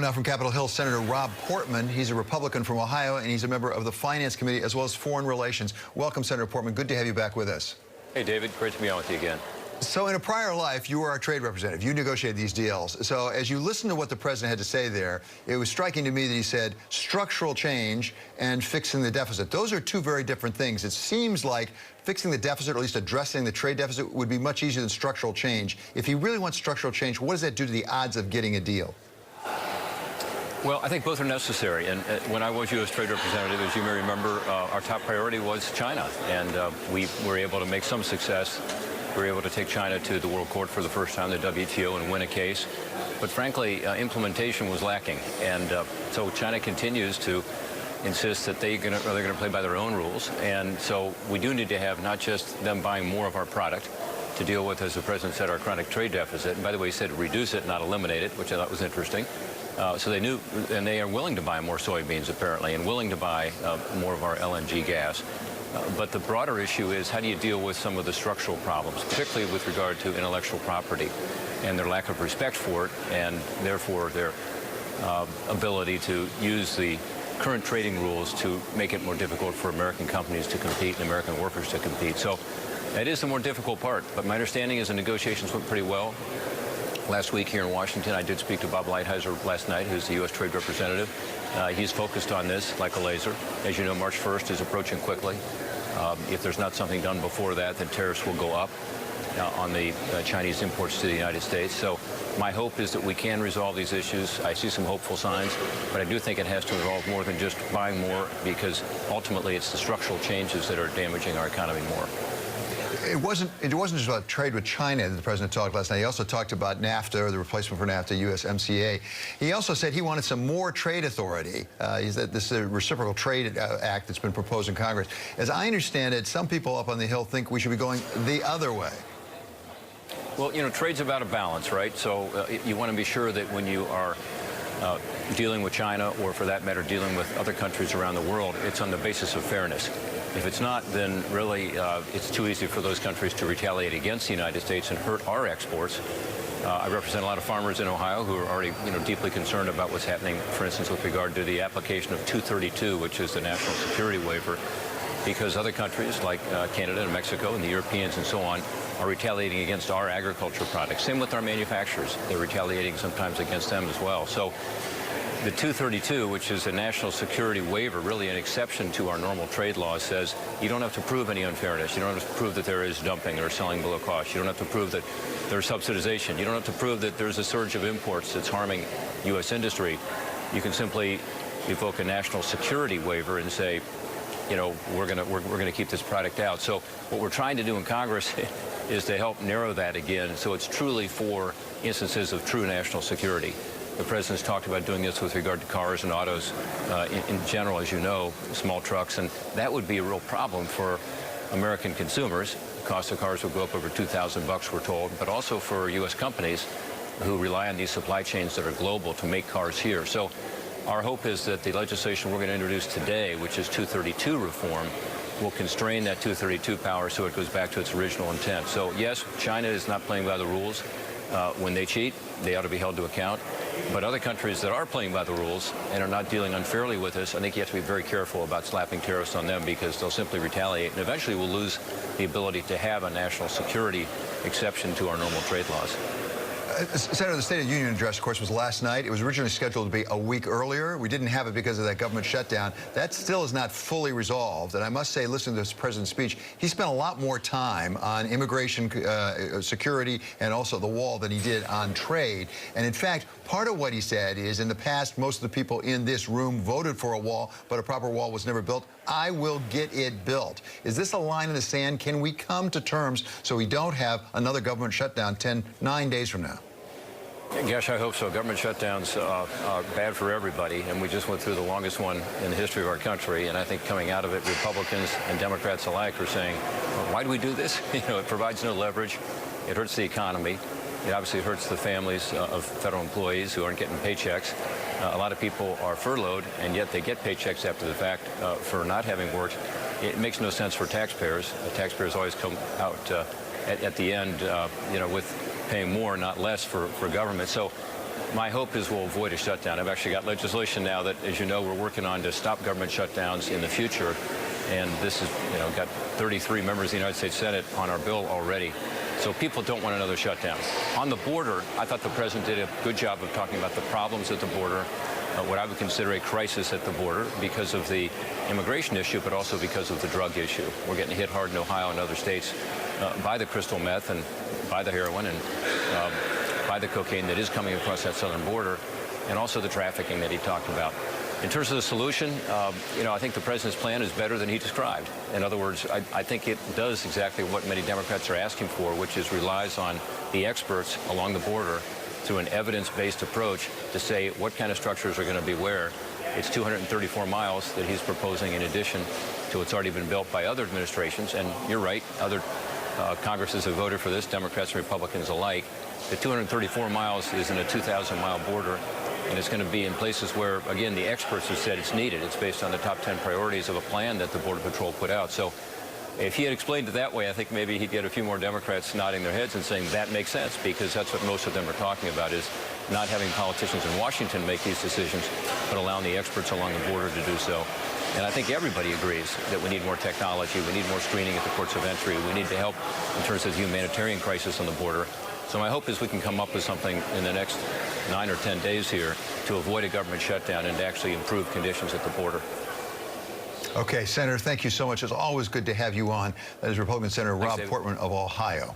Now from Capitol Hill, Senator Rob Portman. He's a Republican from Ohio, and he's a member of the Finance Committee as well as Foreign Relations. Welcome, Senator Portman. Good to have you back with us. Hey, David. Great to be on with you again. So in a prior life, you were our trade representative. You negotiated these deals. So as you listen to what the president had to say there, it was striking to me that he said structural change and fixing the deficit. Those are two very different things. It seems like fixing the deficit, or at least addressing the trade deficit, would be much easier than structural change. If he really wants structural change, what does that do to the odds of getting a deal? Well, I think both are necessary. And when I was U.S. Trade Representative, as you may remember, our top priority was China. And we were able to make some success. We were able to take China to the World Court for the first time, the WTO, and win a case. But frankly, implementation was lacking. And so China continues to insist that they're going to play by their own rules. And so we do need to have not just them buying more of our product to deal with, as the president said, our chronic trade deficit. And by the way, he said reduce it, not eliminate it, which I thought was interesting. So they knew, and they are willing to buy more soybeans, apparently, and willing to buy more of our LNG gas. But the broader issue is, how do you deal with some of the structural problems, particularly with regard to intellectual property and their lack of respect for it, and therefore their ability to use the current trading rules to make it more difficult for American companies to compete and American workers to compete. So that is the more difficult part. But my understanding is the negotiations went pretty well. Last week here in Washington, I did speak to Bob Lighthizer last night, who's the U.S. Trade Representative. He's focused on this like a laser. As you know, March 1st is approaching quickly. If there's not something done before that, then tariffs will go up on the Chinese imports to the United States. So my hope is that we can resolve these issues. I see some hopeful signs, but I do think it has to involve more than just buying more, because ultimately it's the structural changes that are damaging our economy more. It wasn't just about trade with China that the president talked last night. He also talked about NAFTA, or the replacement for NAFTA, USMCA. He also said he wanted some more trade authority. He said this is a reciprocal trade act that's been proposed in Congress. As I understand it, some people up on the Hill think we should be going the other way. Well, you know, trade's about a balance, right? So you want to be sure that when you are dealing with China, or for that matter, dealing with other countries around the world, it's on the basis of fairness. If it's not, then really it's too easy for those countries to retaliate against the United States and hurt our exports. I represent a lot of farmers in Ohio who are already, deeply concerned about what's happening, for instance, with regard to the application of 232, which is the national security waiver, because other countries like Canada and Mexico and the Europeans and so on are retaliating against our agriculture products. Same with our manufacturers. They're retaliating sometimes against them as well. So the 232, which is a national security waiver, really an exception to our normal trade law, says you don't have to prove any unfairness. You don't have to prove that there is dumping or selling below cost. You don't have to prove that there's subsidization. You don't have to prove that there's a surge of imports that's harming U.S. industry. You can simply evoke a national security waiver and say, we're going to keep this product out. So what we're trying to do in Congress is to help narrow that again, so it's truly for instances of true national security. The president's talked about doing this with regard to cars and autos in general, as you know, small trucks, and that would be a real problem for American consumers. The cost of cars would go up over $2,000, we're told, but also for U.S. companies who rely on these supply chains that are global to make cars here. So our hope is that the legislation we're going to introduce today, which is 232 reform, will constrain that 232 power so it goes back to its original intent. So yes, China is not playing by the rules. When they cheat, they ought to be held to account. But other countries that are playing by the rules and are not dealing unfairly with us, I think you have to be very careful about slapping tariffs on them, because they'll simply retaliate, and eventually we'll lose the ability to have a national security exception to our normal trade laws. Senator, the State of the Union address, of course, was last night. It was originally scheduled to be a week earlier. We didn't have it because of that government shutdown. That still is not fully resolved. And I must say, listening to this president's speech, he spent a lot more time on immigration security and also the wall than he did on trade. And in fact, part of what he said is, in the past, most of the people in this room voted for a wall, but a proper wall was never built. I will get it built. Is this a line in the sand? Can we come to terms so we don't have another government shutdown 9 days from now? Gosh, I hope so. Government shutdowns are bad for everybody, and we just went through the longest one in the history of our country. And I think coming out of it, Republicans and Democrats alike are saying, well, why do we do this? It provides no leverage. It hurts the economy. It obviously hurts the families of federal employees who aren't getting paychecks. A lot of people are furloughed, and yet they get paychecks after the fact for not having worked. It makes no sense for taxpayers. Taxpayers always come out at the end, with paying more, not less, for government. So My hope is we'll avoid a shutdown. I've actually got legislation now that, as you know, we're working on to stop government shutdowns in the future. And this is, got 33 members of the United States Senate on our bill already. So people don't want another shutdown. On the border, I thought the president did a good job of talking about the problems at the border, what I would consider a crisis at the border because of the immigration issue, but also because of the drug issue. We're getting hit hard in Ohio and other states by the crystal meth and by the heroin and by the cocaine that is coming across that southern border, and also the trafficking that he talked about. In terms of the solution, I think the president's plan is better than he described. In other words, I think it does exactly what many Democrats are asking for, which is relies on the experts along the border through an evidence-based approach to say what kind of structures are going to be where. It's 234 miles that he's proposing in addition to what's already been built by other administrations. And you're right, other Congresses have voted for this, Democrats and Republicans alike. The 234 miles is in a 2,000-mile border. And it's going to be in places where, again, the experts have said it's needed. It's based on the top 10 priorities of a plan that the Border Patrol put out. So if he had explained it that way, I think maybe he'd get a few more Democrats nodding their heads and saying that makes sense, because that's what most of them are talking about, is not having politicians in Washington make these decisions, but allowing the experts along the border to do so. And I think everybody agrees that we need more technology, we need more screening at the ports of entry, we need to help in terms of the humanitarian crisis on the border. So my hope is we can come up with something in the next 9 or 10 days here to avoid a government shutdown and to actually improve conditions at the border. Okay, Senator, thank you so much. It's always good to have you on. That is Republican Senator Rob Portman of Ohio.